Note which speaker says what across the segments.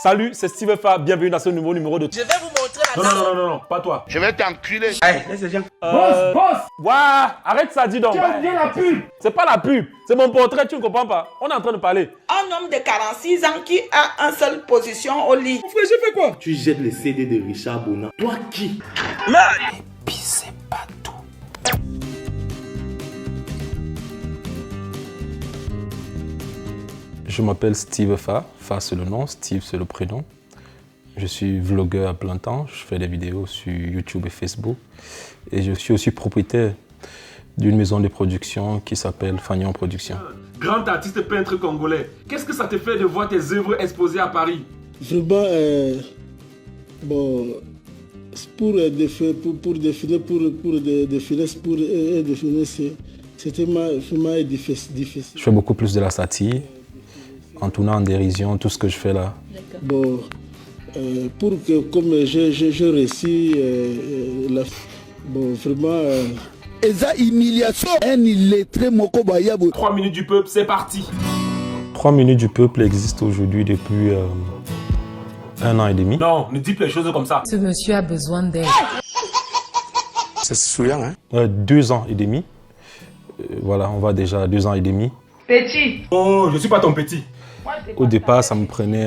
Speaker 1: Salut, c'est Steve Fa, bienvenue dans ce nouveau numéro de...
Speaker 2: Je vais vous montrer la
Speaker 1: Non, pas toi.
Speaker 3: Je vais t'enculer.
Speaker 4: Allez, laisse les gens.
Speaker 1: Boss Ouah, arrête ça, dis donc.
Speaker 4: Tu as bien la pub.
Speaker 1: C'est pas la pub, c'est mon portrait, tu ne comprends pas. On est en train de parler.
Speaker 2: Un homme de 46 ans qui a une seule position au lit.
Speaker 1: Mon frère, j'ai fait quoi?
Speaker 4: Tu jettes les CD de Richard Bonan. Toi qui?
Speaker 1: Et puis c'est pas tout. Je m'appelle Steve Fa. Fa c'est le nom, Steve c'est le prénom. Je suis vlogueur à plein temps, je fais des vidéos sur YouTube et Facebook. Et je suis aussi propriétaire d'une maison de production qui s'appelle Fagnon Production.
Speaker 5: Grand artiste peintre congolais, qu'est-ce que ça te fait de voir tes œuvres exposées à Paris?
Speaker 6: Vraiment, bon, pour définir, c'était vraiment difficile.
Speaker 1: Je fais beaucoup plus de la satire, en tournant en dérision tout ce que je fais là.
Speaker 6: Bon, pour que, comme j'ai réussi, bon, vraiment...
Speaker 7: Eza humiliation, un illettré moko bayabo.
Speaker 5: 3 minutes du peuple, c'est parti.
Speaker 1: 3 minutes du peuple existe aujourd'hui depuis 1 an et demi.
Speaker 5: Non, ne dis plus les choses comme ça.
Speaker 8: Ce monsieur a besoin d'aide.
Speaker 4: C'est souillant, hein?
Speaker 1: 2 ans et demi. Voilà, on va déjà à 2 ans et demi.
Speaker 2: Petit.
Speaker 5: Oh, je suis pas ton petit.
Speaker 1: Au départ, ça me prenait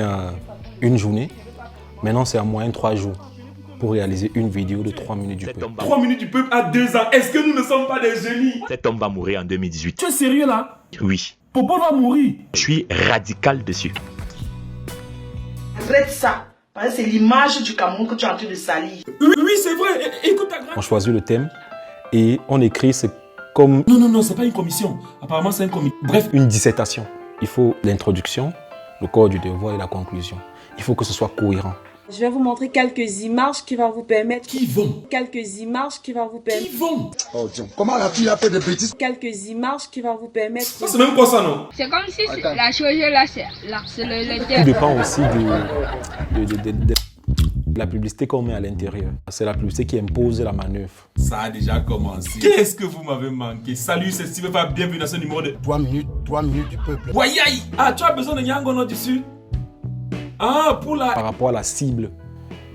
Speaker 1: une journée. Maintenant, c'est en moyenne 3 jours pour réaliser une vidéo de 3 minutes du peuple.
Speaker 5: 3 minutes du peuple à 2 ans. Est-ce que nous ne sommes pas des génies?
Speaker 9: Cet homme va mourir en 2018.
Speaker 5: Tu es sérieux là?
Speaker 9: Oui.
Speaker 5: Popo va mourir.
Speaker 9: Je suis radical dessus.
Speaker 2: Arrête ça. Parce que c'est l'image du Cameroun que tu es en train de salir.
Speaker 5: Oui, c'est vrai. Écoute ta grande.
Speaker 1: On choisit le thème et on écrit, c'est comme
Speaker 5: Non, c'est pas une commission. Apparemment, c'est un comité. Bref,
Speaker 1: une dissertation. Il faut l'introduction, le corps du devoir et la conclusion. Il faut que ce soit cohérent.
Speaker 10: Je vais vous montrer quelques images qui vont vous permettre...
Speaker 5: qui vont?
Speaker 10: Quelques images qui vont vous permettre...
Speaker 5: Qui vont?
Speaker 7: Oh Dieu, comment la fille a fait des bêtises?
Speaker 10: Quelques images qui vont vous permettre...
Speaker 5: Ça, c'est même quoi ça, non?
Speaker 11: C'est comme si la chose là, c'est le
Speaker 1: Tout dépend aussi de la publicité qu'on met à l'intérieur. C'est la publicité qui impose la manœuvre.
Speaker 5: Ça a déjà commencé. Qu'est-ce que vous m'avez manqué? Salut, c'est Steve Fa, bienvenue dans ce numéro de...
Speaker 7: 3 minutes du peuple.
Speaker 5: Wayaï! Ah, tu as besoin de Nyangono du Sud? Ah, pour la...
Speaker 1: Par rapport à la cible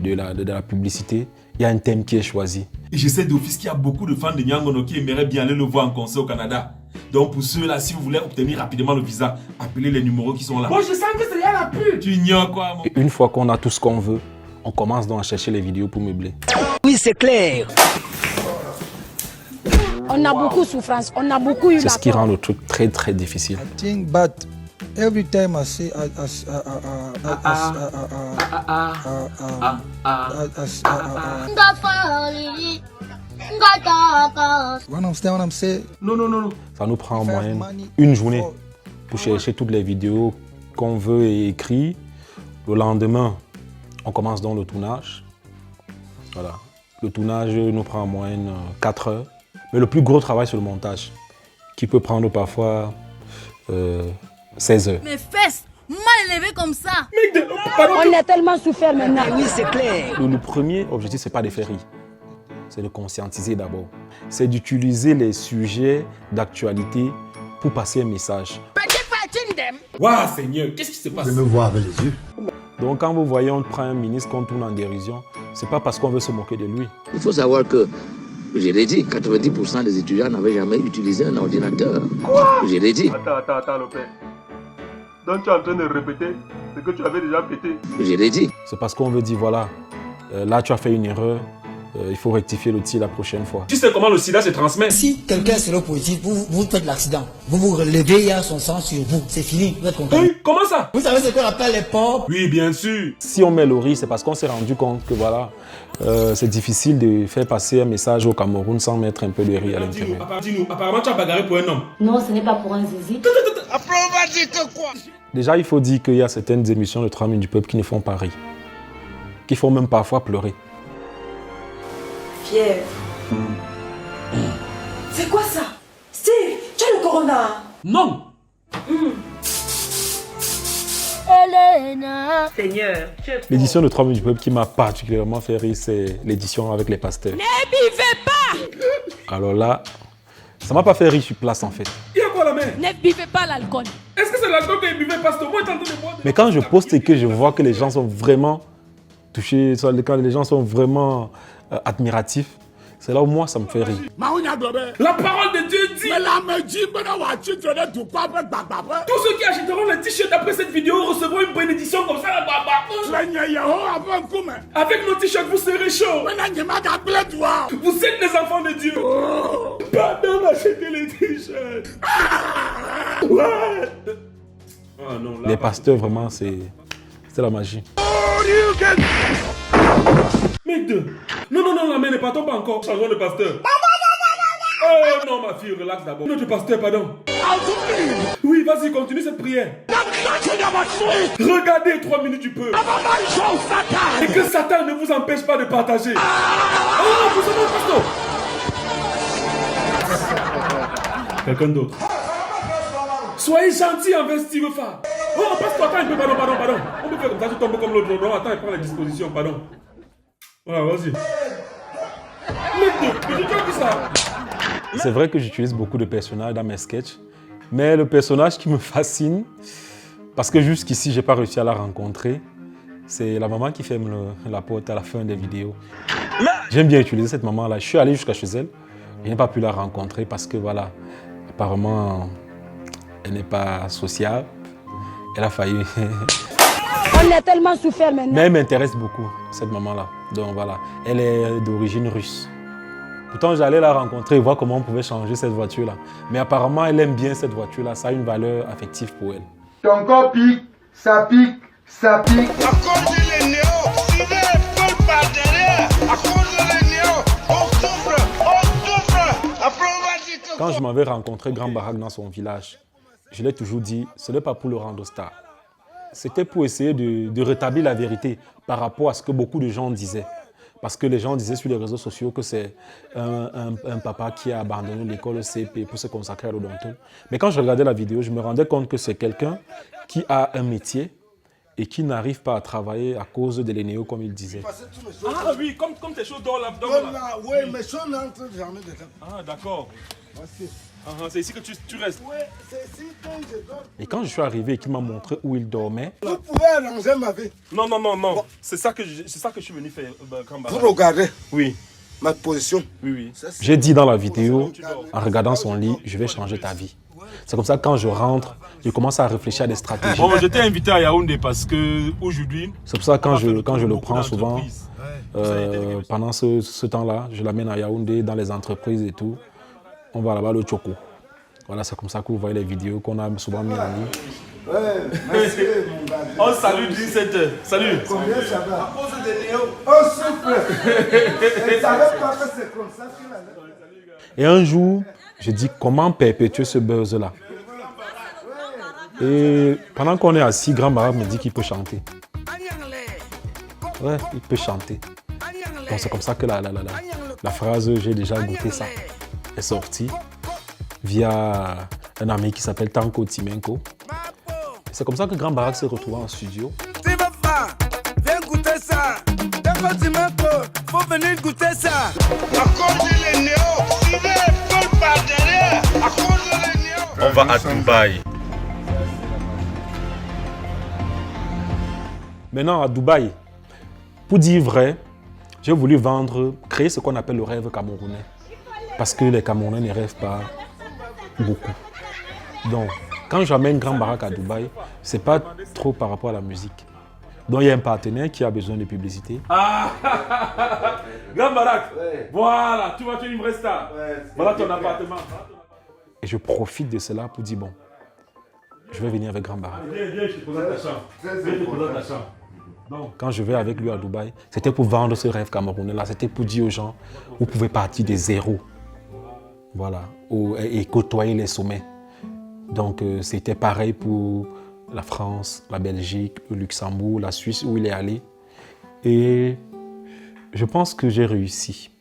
Speaker 1: de la publicité, il y a un thème qui est choisi.
Speaker 5: Et je sais d'office qu'il y a beaucoup de fans de Nyangono qui aimeraient bien aller le voir en concert au Canada. Donc pour ceux-là, si vous voulez obtenir rapidement le visa, appelez les numéros qui sont là.
Speaker 2: Moi, je sens que c'est la pub.
Speaker 5: Tu ignores quoi, mon...
Speaker 1: Et une fois qu'on a tout ce qu'on veut, on commence donc à chercher les vidéos pour meubler.
Speaker 7: Oui, c'est clair.
Speaker 8: On a beaucoup de souffrance, on a beaucoup eu
Speaker 1: C'est ce qui rend le truc très très difficile.
Speaker 7: I think, but every time I say when I'm saying,
Speaker 5: Non.
Speaker 1: Ça nous prend en moyenne une journée pour chercher toutes les vidéos qu'on veut et écrire. Le lendemain, on commence donc le tournage. Voilà. Le tournage nous prend en moyenne 4 heures. Mais le plus gros travail, c'est le montage, qui peut prendre parfois 16 heures.
Speaker 8: Mes fesses, mal élevées comme ça.
Speaker 10: On a tellement souffert maintenant.
Speaker 7: oui, c'est clair.
Speaker 1: Le premier objectif, c'est pas de faire rire. C'est de conscientiser d'abord. C'est d'utiliser les sujets d'actualité pour passer un message.
Speaker 5: Waouh, Seigneur, qu'est-ce qui se passe?
Speaker 7: me voir avec les yeux.
Speaker 1: Donc quand vous voyez, on prend un ministre qu'on tourne en dérision, c'est pas parce qu'on veut se moquer de lui.
Speaker 12: Il faut savoir que, je l'ai dit, 90% des étudiants n'avaient jamais utilisé un ordinateur.
Speaker 5: Quoi?
Speaker 12: Je l'ai dit.
Speaker 5: Attends, Lopez. Donc tu es en train de répéter ce que tu avais déjà pété.
Speaker 12: Je l'ai dit.
Speaker 1: C'est parce qu'on veut dire, voilà, là tu as fait une erreur, il faut rectifier le tir la prochaine fois.
Speaker 5: Tu sais comment le sida se transmet?
Speaker 7: Si quelqu'un est positif, vous faites l'accident. Vous vous relevez, il y a son sang sur vous. C'est fini, vous êtes content.
Speaker 5: Oui, comment ça?
Speaker 7: Vous savez ce qu'on appelle les pauvres?
Speaker 5: Oui, bien sûr.
Speaker 1: Si on met le riz, c'est parce qu'on s'est rendu compte que voilà, c'est difficile de faire passer un message au Cameroun sans mettre un peu de riz à l'intérieur.
Speaker 5: Dis-nous, apparemment tu as bagarré pour un homme.
Speaker 10: Non, ce n'est pas pour un zizi.
Speaker 7: Après, on va dire que quoi?
Speaker 1: Déjà, il faut dire qu'il y a certaines émissions de 3 minutes du peuple qui ne font pas rire, qui font même parfois pleurer.
Speaker 10: Pierre. C'est quoi ça? Steve, tu as le corona.
Speaker 5: Non.
Speaker 2: Seigneur, tu es...
Speaker 1: L'édition de 3 minutes du peuple qui m'a particulièrement fait rire, c'est l'édition avec les pasteurs.
Speaker 8: Ne buvez pas.
Speaker 1: Alors là, ça m'a pas fait rire sur place en fait.
Speaker 5: Il y a quoi la main?
Speaker 8: Ne buvez pas l'alcool.
Speaker 5: Est-ce que c'est l'alcool que buvait Pasteur? Moi, t'es en train de boire.
Speaker 1: Mais quand je poste et que je vois que les gens sont vraiment touchés, quand les gens sont vraiment admiratifs, c'est là où moi, ça me fait rire.
Speaker 5: La parole de Dieu dit. Tous ceux qui achèteront le t-shirt après cette vidéo recevront une bénédiction comme ça. Avec nos t-shirts, vous serez chaud. Vous êtes les enfants de Dieu. Pardon d'acheter les t-shirts.
Speaker 1: Les pasteurs, vraiment, c'est la magie.
Speaker 5: Mec de... Non, la main n'est pas tombée encore. Changeons de pasteur. Oh non, ma fille, relax d'abord. Notre pasteur, pardon. Oui, vas-y, continue cette prière. Regardez 3 minutes du peuple. Et que Satan ne vous empêche pas de partager. Oh, vous savez, pasteur. Quelqu'un d'autre. Soyez gentil envers Steve Fa. Oh, passe-toi, attends un peu, pardon. On peut faire comme ça, tu tombes comme l'autre. Non, attends, il prend la disposition, pardon. Voilà, vas-y.
Speaker 1: C'est vrai que j'utilise beaucoup de personnages dans mes sketchs, mais le personnage qui me fascine, parce que jusqu'ici, je n'ai pas réussi à la rencontrer, c'est la maman qui ferme la porte à la fin des vidéos. J'aime bien utiliser cette maman-là. Je suis allé jusqu'à chez elle, je n'ai pas pu la rencontrer parce que, voilà, apparemment, elle n'est pas sociable. Elle a failli...
Speaker 10: On a tellement souffert maintenant.
Speaker 1: Mais elle m'intéresse beaucoup, cette maman-là. Donc voilà, elle est d'origine russe. Pourtant, j'allais la rencontrer et voir comment on pouvait changer cette voiture-là. Mais apparemment, elle aime bien cette voiture-là. Ça a une valeur affective pour elle.
Speaker 3: Ton corps pique, ça pique, ça pique.
Speaker 13: À cause de les néos, suivez les feux par derrière. À cause de les néos, on souffre. Après, on va dire que...
Speaker 1: Quand je m'avais rencontré Grand Barack dans son village, je l'ai toujours dit, ce n'est pas pour le rendre star. C'était pour essayer de rétablir la vérité par rapport à ce que beaucoup de gens disaient. Parce que les gens disaient sur les réseaux sociaux que c'est un papa qui a abandonné l'école CP pour se consacrer à l'odonto. Mais quand je regardais la vidéo, je me rendais compte que c'est quelqu'un qui a un métier et qui n'arrive pas à travailler à cause de l'énéo, comme il disait.
Speaker 5: Ah oui, comme tes choses dans l'abdomen.
Speaker 3: Oui, mais ça n'entre jamais dedans.
Speaker 5: Ah d'accord. C'est ici que tu restes.
Speaker 3: Oui, c'est ici que je dors.
Speaker 1: Et quand je suis arrivé et qu'il m'a montré où il dormait...
Speaker 3: Vous pouvez arranger ma vie.
Speaker 5: Non. Bon. C'est ça que je suis venu faire.
Speaker 3: Vous regardez?
Speaker 5: Oui.
Speaker 3: Ma position?
Speaker 5: Oui.
Speaker 1: J'ai dit dans la vidéo, en regardant son lit, je vais changer ta vie. C'est comme ça que quand je rentre, je commence à réfléchir à des stratégies.
Speaker 5: Bon, je t'ai invité à Yaoundé parce que aujourd'hui...
Speaker 1: C'est pour ça que quand je le prends souvent, pendant ce temps-là, je l'amène à Yaoundé, dans les entreprises et tout. On va là-bas le choco. Voilà, c'est comme ça que vous voyez les vidéos qu'on a souvent mis en ligne.
Speaker 3: Ouais, merci mon gars.
Speaker 5: On salue 17h. Salut.
Speaker 3: Combien ça va? À cause des néos. On souffle. Je ne savais pas que c'est comme ça qu'il allait.
Speaker 1: Et un jour, je dis comment perpétuer ce buzz-là. Et pendant qu'on est assis, Grand Barack me dit qu'il peut chanter. Ouais, il peut chanter. Donc c'est comme ça que la phrase « j'ai déjà goûté ça » est sortie via un ami qui s'appelle Tanko Timenko. C'est comme ça que Grand Barack s'est retrouvé en studio.
Speaker 13: Viens goûter ça. Tanko Timenko, faut venir goûter ça. À cause de les néos, suivez les feux par derrière. À cause de les néos.
Speaker 9: On va à Dubaï.
Speaker 1: Maintenant à Dubaï, pour dire vrai, j'ai voulu créer ce qu'on appelle le rêve camerounais. Parce que les Camerounais ne rêvent pas beaucoup. Donc, quand j'amène Grand Barack à Dubaï, ce n'est pas trop par rapport à la musique. Donc, il y a un partenaire qui a besoin de publicité.
Speaker 5: Ah, Grand Barack, voilà, tu vois, tu es une vraie star. Voilà ton appartement.
Speaker 1: Et je profite de cela pour dire, bon, je vais venir avec Grand Barack.
Speaker 5: Viens, je te présente ta chambre. Viens, je te présente ta chambre.
Speaker 1: Donc, quand je vais avec lui à Dubaï, c'était pour vendre ce rêve camerounais-là. C'était pour dire aux gens, vous pouvez partir de zéro. Voilà, et côtoyer les sommets. Donc, c'était pareil pour la France, la Belgique, le Luxembourg, la Suisse, où il est allé. Et je pense que j'ai réussi.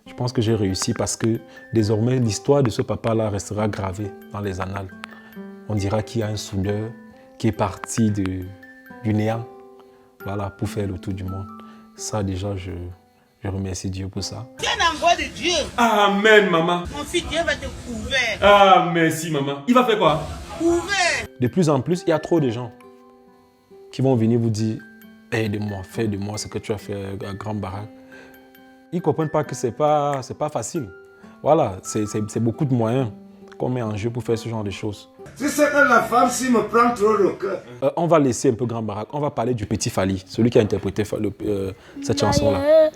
Speaker 1: Je pense que j'ai réussi parce que désormais, l'histoire de ce papa-là restera gravée dans les annales. On dira qu'il y a un soudeur qui est parti du néant, voilà, pour faire le tour du monde. Ça, déjà, je remercie Dieu pour ça.
Speaker 2: Tu es un envoi de Dieu.
Speaker 5: Amen, maman.
Speaker 2: Mon fils, Dieu va te couvrir.
Speaker 5: Ah, merci, maman. Il va faire quoi?
Speaker 2: Couvrir.
Speaker 1: De plus en plus, il y a trop de gens qui vont venir vous dire « Aide-moi, fais de moi ce que tu as fait à Grand Barack ». Ils ne comprennent pas que ce n'est pas facile. Voilà, c'est beaucoup de moyens qu'on met en jeu pour faire ce genre de choses.
Speaker 3: Si c'est que la femme, s'il me prend trop le cœur.
Speaker 1: On va laisser un peu Grand Barack. On va parler du petit Fally, celui qui a interprété cette chanson-là.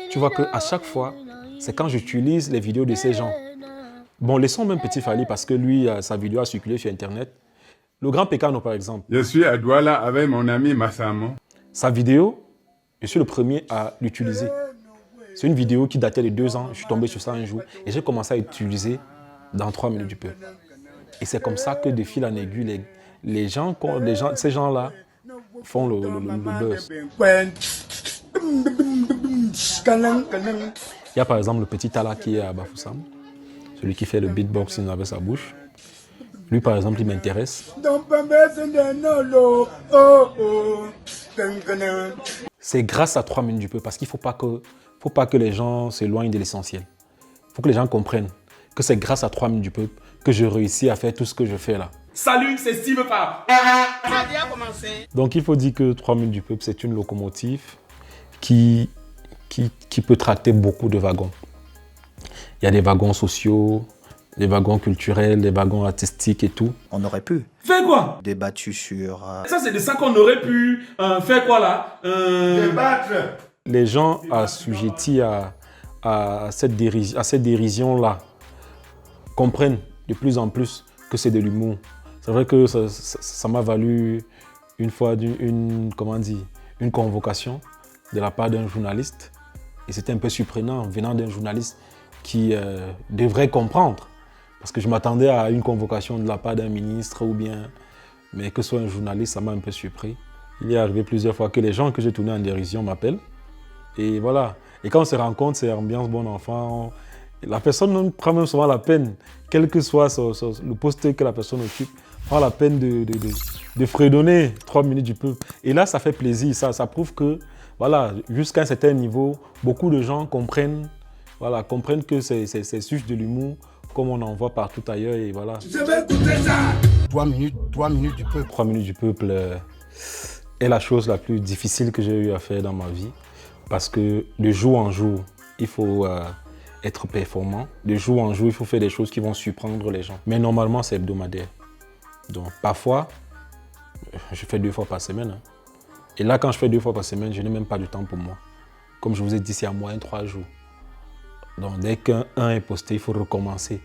Speaker 1: Tu vois qu'à chaque fois, c'est quand j'utilise les vidéos de ces gens. Bon, laissons même petit Fally parce que lui, sa vidéo a circulé sur Internet. Le grand Pécano, par exemple.
Speaker 14: Je suis à Douala avec mon ami Massamo.
Speaker 1: Sa vidéo, je suis le premier à l'utiliser. C'est une vidéo qui datait de 2 ans. Je suis tombé sur ça un jour et j'ai commencé à l'utiliser dans 3 minutes du peuple. Et c'est comme ça que de fil en aiguille, ces gens-là font le buzz. Il y a par exemple le petit Tala qui est à Bafoussam, celui qui fait le beatboxing avec sa bouche. Lui par exemple, il m'intéresse. C'est grâce à 3 minutes du peuple parce qu'il ne faut pas que les gens s'éloignent de l'essentiel. Il faut que les gens comprennent que c'est grâce à 3 minutes du peuple que je réussis à faire tout ce que je fais là.
Speaker 5: Salut, c'est Steve Fa.
Speaker 1: Donc il faut dire que 3 minutes du peuple, c'est une locomotive qui peut tracter beaucoup de wagons. Il y a des wagons sociaux, des wagons culturels, des wagons artistiques et tout.
Speaker 15: On aurait pu.
Speaker 5: Faire quoi?
Speaker 15: Débattu sur...
Speaker 5: Ça, c'est de ça qu'on aurait pu faire quoi là?
Speaker 3: Débattre.
Speaker 1: Les gens assujettis à cette dérision-là comprennent de plus en plus que c'est de l'humour. C'est vrai que ça m'a valu une fois une convocation de la part d'un journaliste. Et c'était un peu surprenant venant d'un journaliste qui devrait comprendre. Parce que je m'attendais à une convocation de la part d'un ministre ou bien... Mais que ce soit un journaliste, ça m'a un peu surpris. Il est arrivé plusieurs fois que les gens que j'ai tournés en dérision m'appellent. Et voilà. Et quand on se rencontre, c'est ambiance bon enfant. La personne prend même souvent la peine, quel que soit le poste que la personne occupe, prend la peine de fredonner 3 minutes du peuple. Et là, ça fait plaisir. Ça prouve que, voilà, jusqu'à un certain niveau, beaucoup de gens comprennent que c'est juste de l'humour, comme on en voit partout ailleurs. Et voilà.
Speaker 3: Je vais écouter ça.
Speaker 15: 3 minutes du peuple.
Speaker 1: 3 minutes du peuple est la chose la plus difficile que j'ai eu à faire dans ma vie. Parce que de jour en jour, il faut être performant. De jour en jour, il faut faire des choses qui vont surprendre les gens. Mais normalement, c'est hebdomadaire. Donc parfois, je fais 2 fois par semaine. Et là, quand je fais 2 fois par semaine, je n'ai même pas de temps pour moi. Comme je vous ai dit, c'est à moyenne 3 jours. Donc dès qu'un est posté, il faut recommencer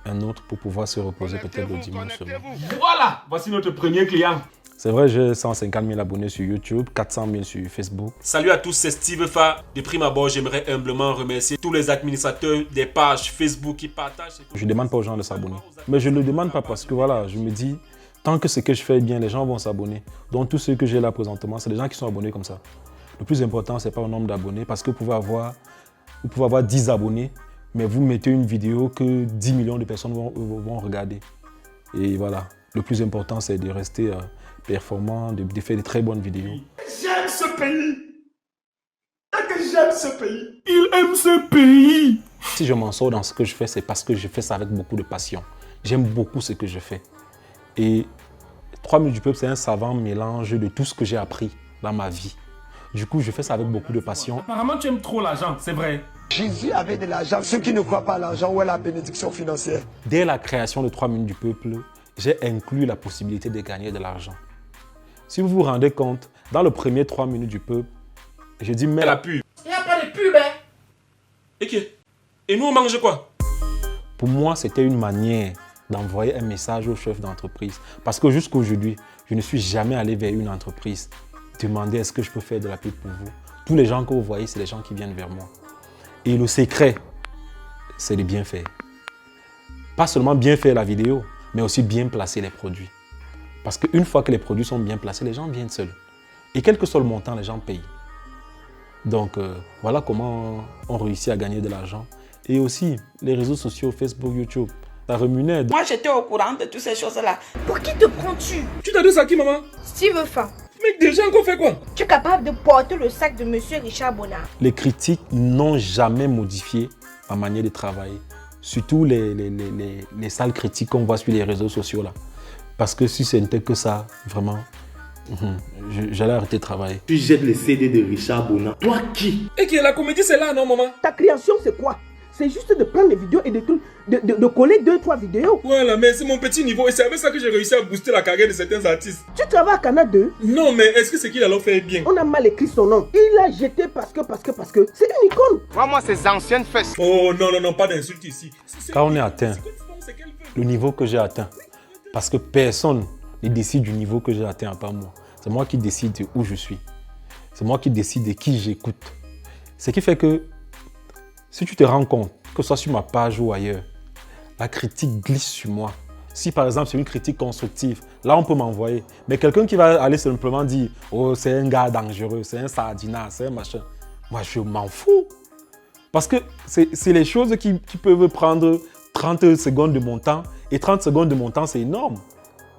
Speaker 1: un autre pour pouvoir se reposer peut-être le dimanche semaine.
Speaker 5: Voilà, voici notre premier client.
Speaker 1: C'est vrai, j'ai 150 000 abonnés sur YouTube, 400 000 sur Facebook.
Speaker 5: Salut à tous, c'est Steve Fa. De prime abord, j'aimerais humblement remercier tous les administrateurs des pages Facebook qui partagent.
Speaker 1: Je ne demande pas aux gens de s'abonner. Mais je ne le demande pas parce que voilà, je me dis, tant que ce que je fais est bien, les gens vont s'abonner. Donc tous ceux que j'ai là présentement, c'est les gens qui sont abonnés comme ça. Le plus important, ce n'est pas le nombre d'abonnés parce que vous pouvez avoir 10 abonnés, mais vous mettez une vidéo que 10 millions de personnes vont regarder. Et voilà, le plus important, c'est de rester performant, de faire de très bonnes vidéos.
Speaker 13: J'aime ce pays. J'aime ce pays.
Speaker 5: Il aime ce pays.
Speaker 1: Si je m'en sors dans ce que je fais, c'est parce que je fais ça avec beaucoup de passion. J'aime beaucoup ce que je fais. Et 3 minutes du peuple, c'est un savant mélange de tout ce que j'ai appris dans ma vie. Du coup, je fais ça avec beaucoup de passion.
Speaker 5: Apparemment, tu aimes trop l'argent, c'est vrai.
Speaker 3: Jésus avait de l'argent. Ceux qui ne croient pas à l'argent, où est la bénédiction financière?
Speaker 1: Dès la création de 3 minutes du peuple, j'ai inclus la possibilité de gagner de l'argent. Si vous vous rendez compte, dans le premier 3 minutes du peuple, j'ai dit mais
Speaker 5: la pub.
Speaker 2: Il n'y a pas de pub, hein?
Speaker 5: Et nous, on mange quoi?
Speaker 1: Pour moi, c'était une manière d'envoyer un message au chef d'entreprise. Parce que jusqu'à aujourd'hui, je ne suis jamais allé vers une entreprise demander est-ce que je peux faire de la pub pour vous. Tous les gens que vous voyez, c'est les gens qui viennent vers moi. Et le secret, c'est de bien faire. Pas seulement bien faire la vidéo, mais aussi bien placer les produits. Parce qu'une fois que les produits sont bien placés, les gens viennent seuls. Et quel que soit le montant, les gens payent. Donc voilà comment on réussit à gagner de l'argent. Et aussi, les réseaux sociaux, Facebook, YouTube, ça rémunère.
Speaker 2: Moi, j'étais au courant de toutes ces choses-là.
Speaker 8: Pour qui te prends-tu?
Speaker 5: Tu t'as dit ça à qui, maman?
Speaker 8: Steve Fa.
Speaker 5: Mec, déjà encore fait quoi?
Speaker 8: Tu es capable de porter le sac de Monsieur Richard Bonnard.
Speaker 1: Les critiques n'ont jamais modifié ma manière de travailler. Surtout les sales critiques qu'on voit sur les réseaux sociaux là. Parce que si ce n'était que ça, vraiment, j'allais arrêter de travailler.
Speaker 4: Tu jettes les CD de Richard Bona. Toi qui?
Speaker 5: Et que la comédie c'est là, non maman?
Speaker 16: Ta création c'est quoi? C'est juste de prendre les vidéos et de coller 2-3 vidéos.
Speaker 5: Voilà, mais c'est mon petit niveau et c'est avec ça que j'ai réussi à booster la carrière de certains artistes.
Speaker 16: Tu travailles à Canal 2?
Speaker 5: Non, mais est-ce que c'est qu'il alors fait bien?
Speaker 16: On a mal écrit son nom. Il l'a jeté parce que c'est une icône.
Speaker 3: Vraiment, ces anciennes fesses.
Speaker 5: Oh non, pas d'insulte ici.
Speaker 1: Quand on est atteint, le niveau que j'ai atteint, parce que personne ne décide du niveau que j'ai atteint à part moi. C'est moi qui décide de où je suis. C'est moi qui décide de qui j'écoute. Ce qui fait que si tu te rends compte, que ce soit sur ma page ou ailleurs, la critique glisse sur moi. Si par exemple c'est une critique constructive, là on peut m'envoyer. Mais quelqu'un qui va aller simplement dire « Oh, c'est un gars dangereux, c'est un sardinat, c'est un machin », moi je m'en fous. Parce que c'est les choses qui peuvent prendre 30 secondes de mon temps. Et 30 secondes de mon temps, c'est énorme.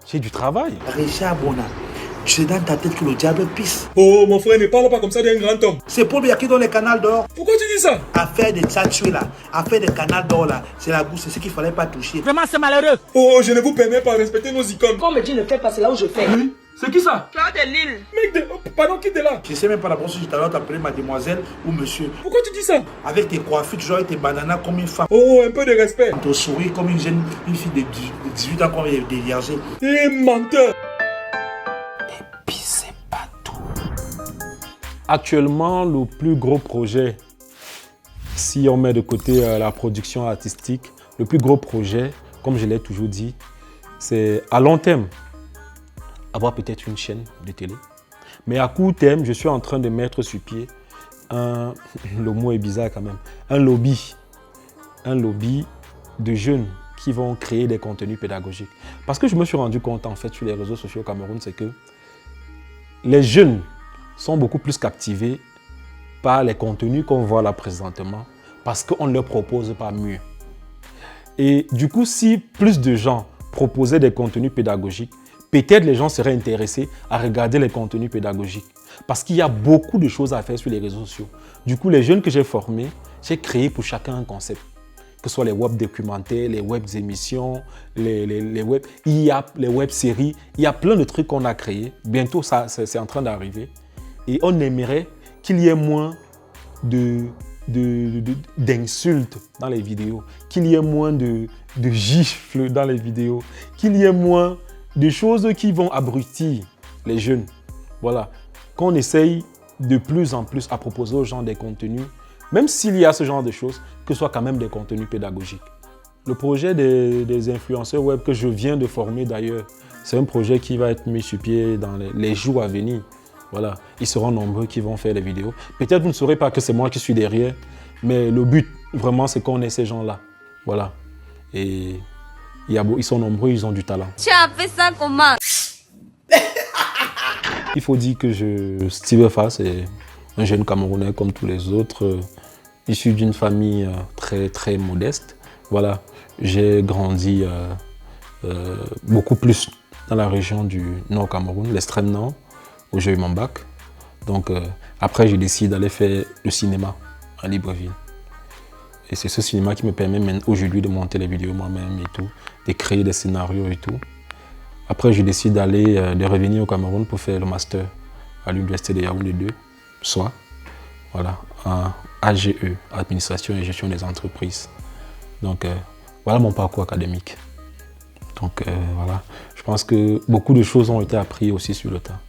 Speaker 1: J'ai du travail.
Speaker 15: Richard Bona, tu sais dans ta tête que le diable pisse.
Speaker 5: Oh, mon frère, ne parle pas comme ça d'un grand homme.
Speaker 15: C'est Paul Biya qui donne les canals d'or.
Speaker 5: Pourquoi tu dis ça?
Speaker 15: Affaire de tchatchoué là, affaire de canal d'or là, c'est la gousse, c'est ce qu'il fallait pas toucher.
Speaker 16: Vraiment, c'est malheureux.
Speaker 5: Oh, je ne vous permets pas de respecter nos icônes.
Speaker 16: Comme tu ne fais pas, c'est là où je fais.
Speaker 5: Oui. C'est qui ça?
Speaker 2: Claude Lille.
Speaker 5: Mec, pardon, qui t'es là?
Speaker 15: Je sais même pas d'abord si je t'avais appelé mademoiselle ou monsieur.
Speaker 5: Pourquoi tu dis ça?
Speaker 15: Avec tes coiffures, toujours avec tes bananas comme une femme.
Speaker 5: Oh, un peu de respect.
Speaker 15: Ton sourire comme une fille de 18 ans qu'on est déviergée.
Speaker 5: Et menteur.
Speaker 15: Et puis c'est pas tout.
Speaker 1: Actuellement, le plus gros projet, si on met de côté la production artistique, le plus gros projet, comme je l'ai toujours dit, c'est à long terme, avoir peut-être une chaîne de télé. Mais à court terme, je suis en train de mettre sur pied le mot est bizarre quand même, un lobby de jeunes qui vont créer des contenus pédagogiques. Parce que je me suis rendu compte en fait sur les réseaux sociaux au Cameroun, c'est que les jeunes sont beaucoup plus captivés par les contenus qu'on voit là présentement parce qu'on ne leur propose pas mieux. Et du coup, si plus de gens proposaient des contenus pédagogiques, peut-être les gens seraient intéressés à regarder les contenus pédagogiques. Parce qu'il y a beaucoup de choses à faire sur les réseaux sociaux. Du coup, les jeunes que j'ai formés, j'ai créé pour chacun un concept. Que ce soit les web documentaires, les web émissions, les web séries. Il y a plein de trucs qu'on a créés. Bientôt, c'est en train d'arriver. Et on aimerait qu'il y ait moins d'insultes dans les vidéos, qu'il y ait moins de gifles dans les vidéos, qu'il y ait moins de choses qui vont abrutir les jeunes. Voilà. Qu'on essaye de plus en plus à proposer aux gens des contenus, même s'il y a ce genre de choses, que ce soit quand même des contenus pédagogiques. Le projet des influenceurs web que je viens de former d'ailleurs, c'est un projet qui va être mis sur pied dans les jours à venir. Voilà. Ils seront nombreux qui vont faire les vidéos. Peut-être vous ne saurez pas que c'est moi qui suis derrière, mais le but vraiment c'est qu'on ait ces gens-là. Voilà. Et ils sont nombreux, ils ont du talent.
Speaker 11: Tu as fait ça comment?
Speaker 1: Il faut dire que Steve Fa, c'est un jeune Camerounais comme tous les autres, issu d'une famille très très modeste. Voilà, j'ai grandi beaucoup plus dans la région du Nord Cameroun, l'extrême nord, où j'ai eu mon bac. Donc après, j'ai décidé d'aller faire le cinéma à Libreville. Et c'est ce cinéma qui me permet aujourd'hui de monter les vidéos moi-même et tout, de créer des scénarios et tout. Après, je décide de revenir au Cameroun pour faire le master à l'Université de Yaoundé 2, soit, voilà, en AGE, Administration et Gestion des entreprises. Donc, voilà mon parcours académique. Donc, voilà, je pense que beaucoup de choses ont été apprises aussi sur le tas.